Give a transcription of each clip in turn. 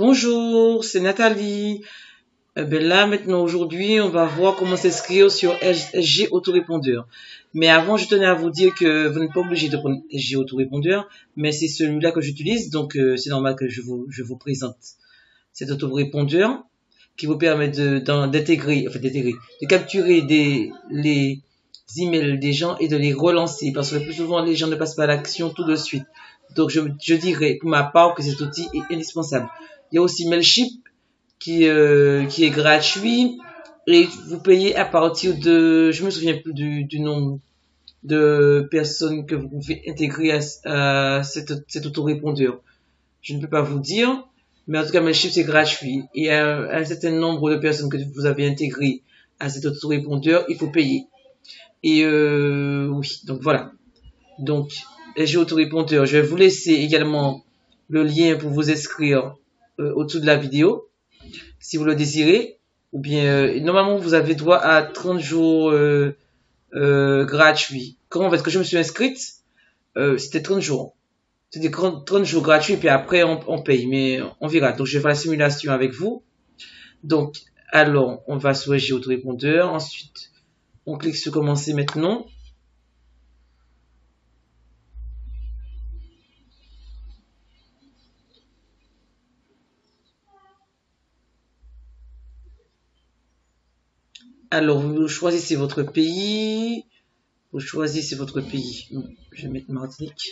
Bonjour, c'est Nathalie. Là, maintenant, aujourd'hui, on va voir comment s'inscrire sur SG Autorépondeur. Mais avant, je tenais à vous dire que vous n'êtes pas obligé de prendre SG Autorépondeur, mais c'est celui-là que j'utilise, donc c'est normal que je vous présente cet autorépondeur qui vous permet de capturer les emails des gens et de les relancer, parce que le plus souvent, les gens ne passent pas à l'action tout de suite. Donc, je dirais, pour ma part, que cet outil est indispensable. Il y a aussi Mailchimp qui est gratuit et vous payez à partir de, je me souviens plus du nombre de personnes que vous pouvez intégrer à cet autorépondeur. Je ne peux pas vous dire, mais en tout cas, Mailchimp c'est gratuit et à un certain nombre de personnes que vous avez intégrées à cet autorépondeur, il faut payer. Et oui, donc voilà. Donc, SG Autorépondeur, je vais vous laisser également le lien pour vous inscrire au-dessous de la vidéo, si vous le désirez. Ou bien, normalement, vous avez droit à 30 jours gratuits. Comment est-ce que je me suis inscrite? C'était 30 jours. C'était 30 jours gratuits, puis après, on paye. Mais on verra. Donc, je vais faire la simulation avec vous. Donc, alors, on va sur SG Autorépondeur. Ensuite, on clique sur Commencer maintenant. Alors, vous choisissez votre pays. Vous choisissez votre pays. Je vais mettre Martinique.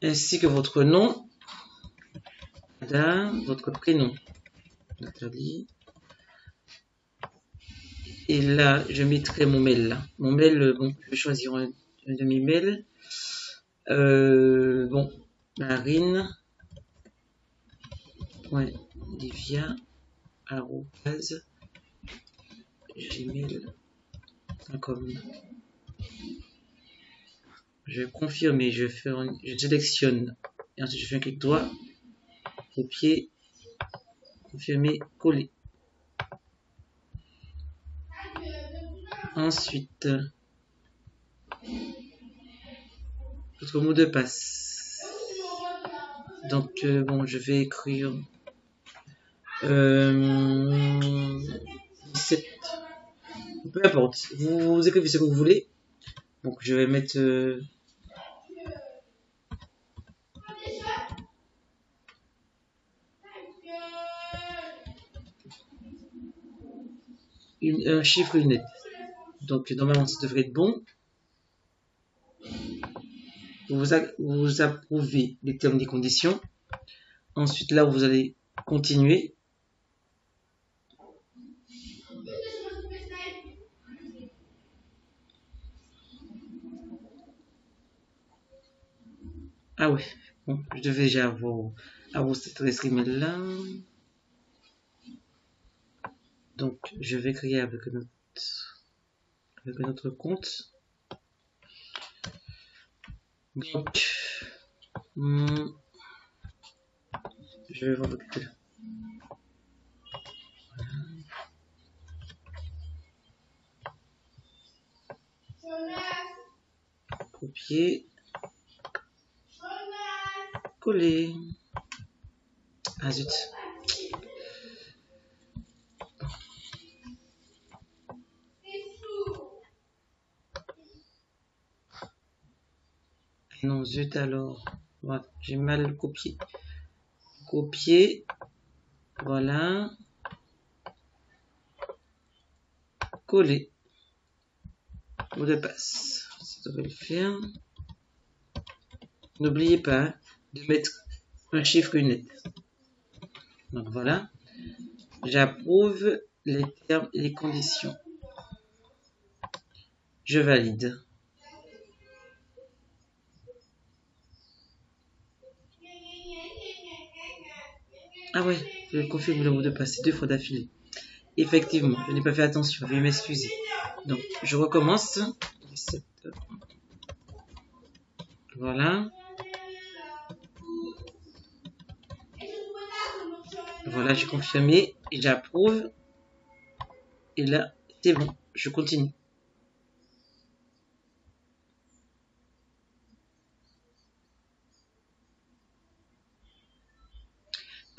Ainsi que votre nom. Là, votre prénom. Nathalie. Et là, je mettrai mon mail là. Mon mail, bon, je vais choisir un de mes mails. Bon, marine.livia@gmail.com. Je vais confirmer, je sélectionne et ensuite je fais un clic droit, copier, confirmer, coller. Ensuite, votre mot de passe. Donc, bon, je vais écrire 17. Peu importe, vous écrivez ce que vous voulez. Donc, je vais mettre un chiffre net. Donc, normalement, ça devrait être bon. Vous approuvez les termes et conditions. Ensuite, là, vous allez continuer. Ah ouais, bon, je devais déjà avoir cette adresse email là. Donc, je vais créer avec notre compte. Donc, je vais voir le code. Copier. Coller. Ah zut. Non, zut alors. Voilà, j'ai mal copié. Copier. Voilà. Coller. Mot de passe. Ça devrait le faire. N'oubliez pas de mettre un chiffre net. Donc voilà. J'approuve les termes et les conditions. Je valide. Ah ouais, je confirme le mot de passe 2 fois d'affilée. Effectivement, je n'ai pas fait attention, veuillez m'excuser. Donc, je recommence. Voilà. Voilà, j'ai confirmé et j'approuve. Et là, c'est bon, je continue.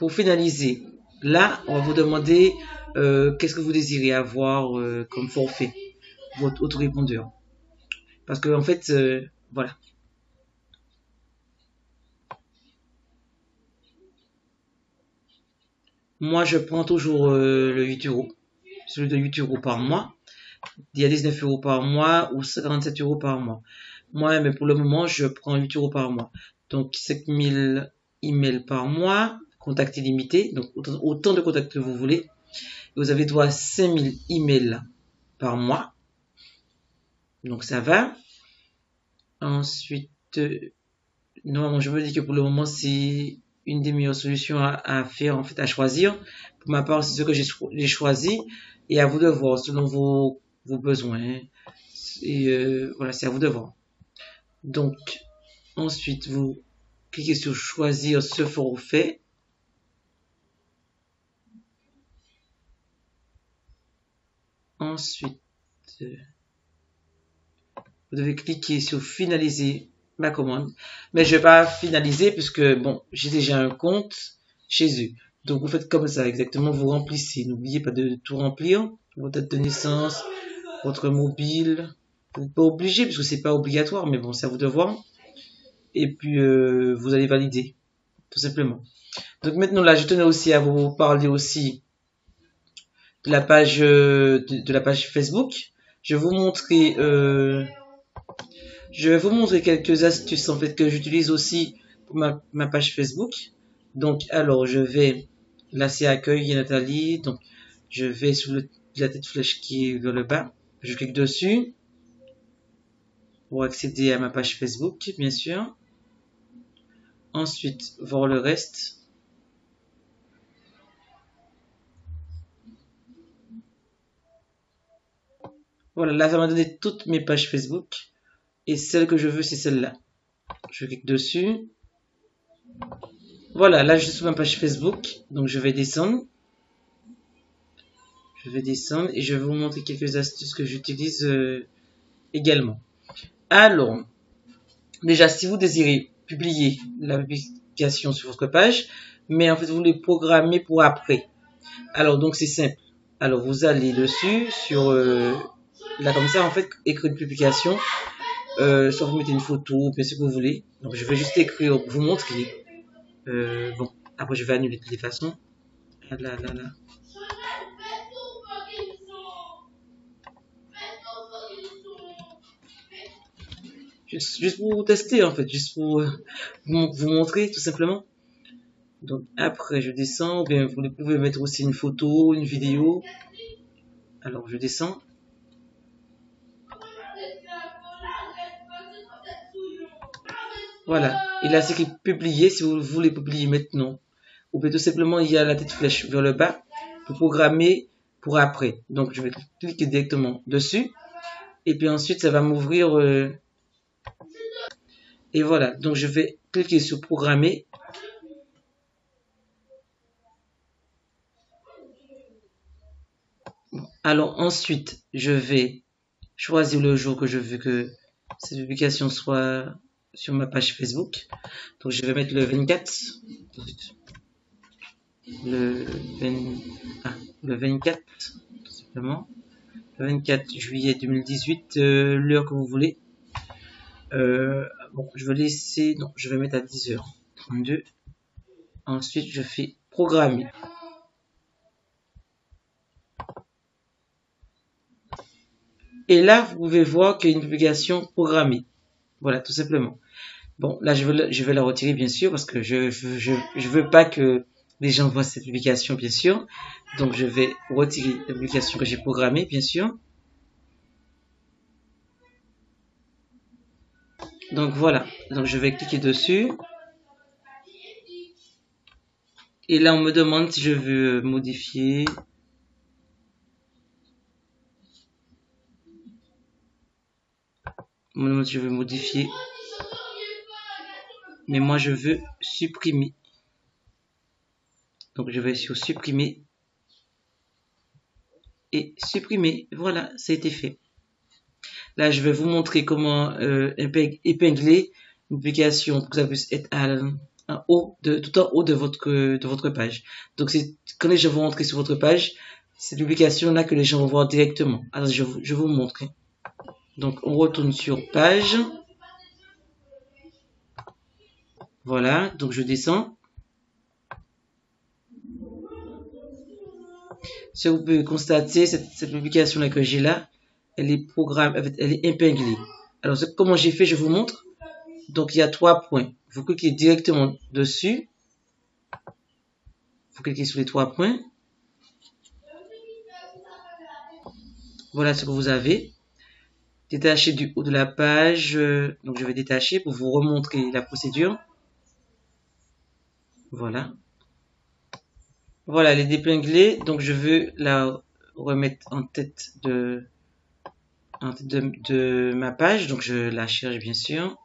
pour finaliser, là, on va vous demander qu'est-ce que vous désirez avoir comme forfait, votre autorépondeur. Parce que, en fait, voilà. Moi, je prends toujours le 8 €, celui de 8 € par mois. Il y a 19 € par mois ou 47 € par mois. Moi, mais pour le moment, je prends 8 € par mois. Donc, 5000 emails par mois, contacts illimités, donc autant de contacts que vous voulez. Vous avez droit à 5000 emails par mois. Donc, ça va. Ensuite, non, je me dis que pour le moment, c'est une des meilleures solutions à faire, en fait, à choisir. Pour ma part, c'est ce que j'ai choisi. Et à vous de voir selon vos besoins. Et voilà, c'est à vous de voir. Donc, ensuite, vous cliquez sur choisir ce forfait. Ensuite, vous devez cliquer sur finaliser ma commande. Mais je vais pas finaliser puisque, bon, j'ai déjà un compte chez eux. Donc, vous faites comme ça, exactement, vous remplissez. N'oubliez pas de tout remplir. Votre date de naissance, votre mobile. Vous n'êtes pas obligé puisque c'est pas obligatoire, mais bon, c'est à vous de voir. Et puis, vous allez valider, tout simplement. Donc maintenant, là, je tenais aussi à vous parler aussi de la page, de la page Facebook. Je vais vous montrer quelques astuces en fait que j'utilise aussi pour ma page Facebook. Donc, alors, je vais, là c'est accueil, il y a Nathalie. Donc, je vais sur la tête flèche qui est vers le bas. Je clique dessus pour accéder à ma page Facebook, bien sûr. Ensuite, voir le reste. Voilà, là, ça m'a donné toutes mes pages Facebook. Et celle que je veux, c'est celle-là. Je clique dessus. Voilà, là, je suis sur ma page Facebook. Donc, je vais descendre. Je vais descendre et je vais vous montrer quelques astuces que j'utilise également. Alors, déjà, si vous désirez publier la publication sur votre page, mais en fait, vous les programmez pour après. Alors, donc, c'est simple. Alors, vous allez dessus, sur... là, comme ça, en fait, écrire une publication. Soit vous mettez une photo, bien ce que vous voulez. Donc, je vais juste écrire, vous montrer. Bon, après, je vais annuler de toutes les façons. Là. Juste pour vous tester, en fait. Juste pour vous montrer, tout simplement. Donc, après, je descends. Ou bien, vous pouvez mettre aussi une photo, une vidéo. Alors, je descends. Voilà. Et là, c'est qui est publié. Si vous voulez publier maintenant, ou bien tout simplement, il y a la tête flèche vers le bas pour programmer pour après. Donc, je vais cliquer directement dessus. Et puis ensuite, ça va m'ouvrir. Et voilà. Donc, je vais cliquer sur programmer. Alors, ensuite, je vais choisir le jour que je veux que cette publication soit sur ma page Facebook. Donc, je vais mettre le 24. Le 24, tout simplement. Le 24 juillet 2018, l'heure que vous voulez. Bon, je vais laisser, non, je vais mettre à 10h32. Ensuite, je fais programmer. Et là, vous pouvez voir qu'il y a une publication programmée. Voilà, tout simplement. Bon, là, je vais la retirer, bien sûr, parce que je veux pas que les gens voient cette publication, bien sûr. Donc, je vais retirer la publication que j'ai programmée, bien sûr. Donc, voilà. Donc, je vais cliquer dessus. Et là, on me demande si je veux modifier. On me demande si je veux modifier. Mais moi, je veux supprimer. Donc, je vais sur supprimer. Et supprimer. Voilà, ça a été fait. Là, je vais vous montrer comment épingler une publication pour que ça puisse être tout en haut de votre page. Donc, quand les gens vont entrer sur votre page, c'est publication-là que les gens vont voir directement. Alors, je vais vous montrer. Donc, on retourne sur page. Voilà, donc je descends. Si vous pouvez constater, cette publication-là que j'ai là, elle est épinglée. Alors, comment j'ai fait, je vous montre. Donc, il y a 3 points. Vous cliquez directement dessus. Vous cliquez sur les 3 points. Voilà ce que vous avez. Détacher du haut de la page. Donc, je vais détacher pour vous remontrer la procédure. Voilà. Voilà, elle est dépinglée. Donc, je veux la remettre en tête de ma page. Donc, je la cherche, bien sûr.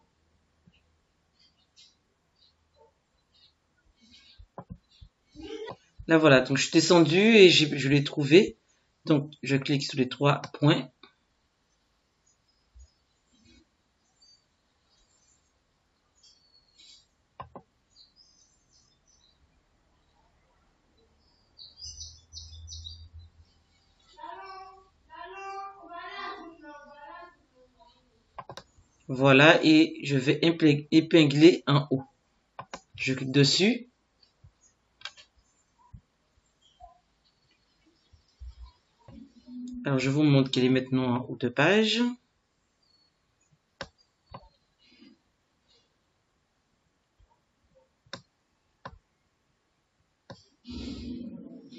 Là, voilà. Donc, je suis descendu et je l'ai trouvé. Donc, je clique sur les 3 points. Voilà, et je vais épingler en haut. Je clique dessus. Alors, je vous montre qu'elle est maintenant en haut de page.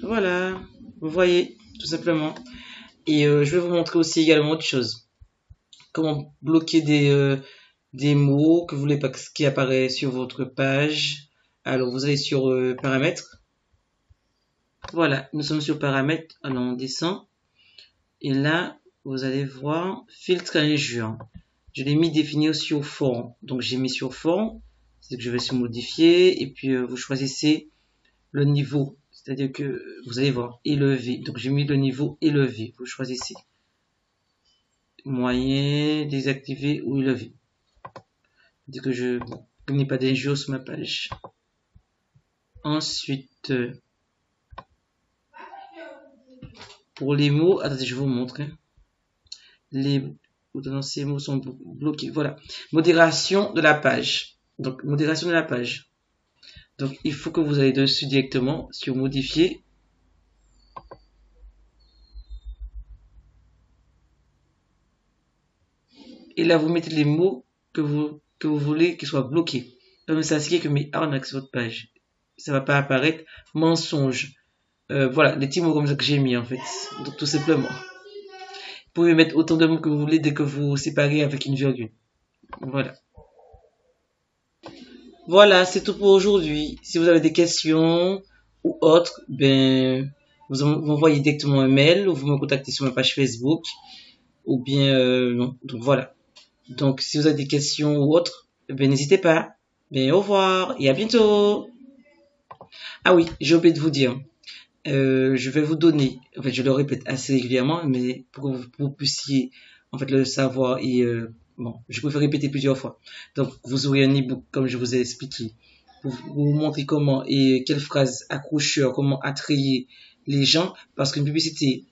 Voilà, vous voyez, tout simplement. Et je vais vous montrer aussi également autre chose. Comment bloquer des mots que vous voulez pas qui apparaissent sur votre page. Alors, vous allez sur paramètres. Voilà, nous sommes sur paramètres. Alors, on descend. Et là, vous allez voir filtre à injure. Je l'ai mis définir sur fond. Donc, j'ai mis sur fond. C'est que je vais sur modifier. Et puis, vous choisissez le niveau. C'est-à-dire que vous allez voir élevé. Donc, j'ai mis le niveau élevé. Vous choisissez moyen, désactiver ou élevé. C'est que je n'ai pas d'injure sur ma page. Ensuite, pour les mots, attendez, je vous montre. Ces mots sont bloqués. Voilà. Modération de la page. Donc, modération de la page. Donc, il faut que vous allez dessus directement sur modifier. Et là, vous mettez les mots que vous voulez qu'ils soient bloqués. Comme ça, c'est que mes arnaques sur votre page. Ça va pas apparaître. Mensonge. Voilà, des petits mots comme ça que j'ai mis en fait. Donc, tout simplement. Vous pouvez mettre autant de mots que vous voulez dès que vous séparez avec une virgule. Voilà. Voilà, c'est tout pour aujourd'hui. Si vous avez des questions ou autres, ben, vous m'envoyez directement un mail ou vous me contactez sur ma page Facebook. Ou bien, non. Donc voilà. Donc, si vous avez des questions ou autres, ben, n'hésitez pas. Ben, au revoir et à bientôt. Ah oui, j'ai oublié de vous dire. Je vais vous donner, en fait, je le répète assez régulièrement, mais pour que vous puissiez, en fait, le savoir et, bon, je préfère répéter plusieurs fois. Donc, vous aurez un e-book, comme je vous ai expliqué, pour vous montrer comment et quelles phrases accrocheurs, comment attrayer les gens, parce qu'une publicité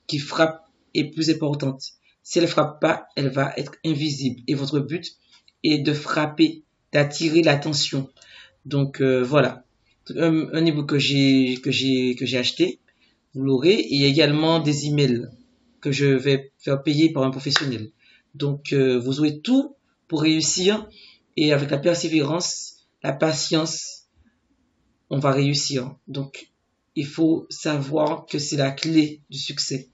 qui frappe est plus importante. Si elle frappe pas, elle va être invisible. Et votre but est de frapper, d'attirer l'attention. Donc, voilà. Un e-book que j'ai acheté, vous l'aurez, et également des emails que je vais faire payer par un professionnel. Donc, vous aurez tout pour réussir, et avec la persévérance, la patience, on va réussir. Donc, il faut savoir que c'est la clé du succès.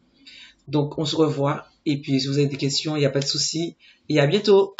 Donc, on se revoit, et puis si vous avez des questions, il n'y a pas de souci, et à bientôt.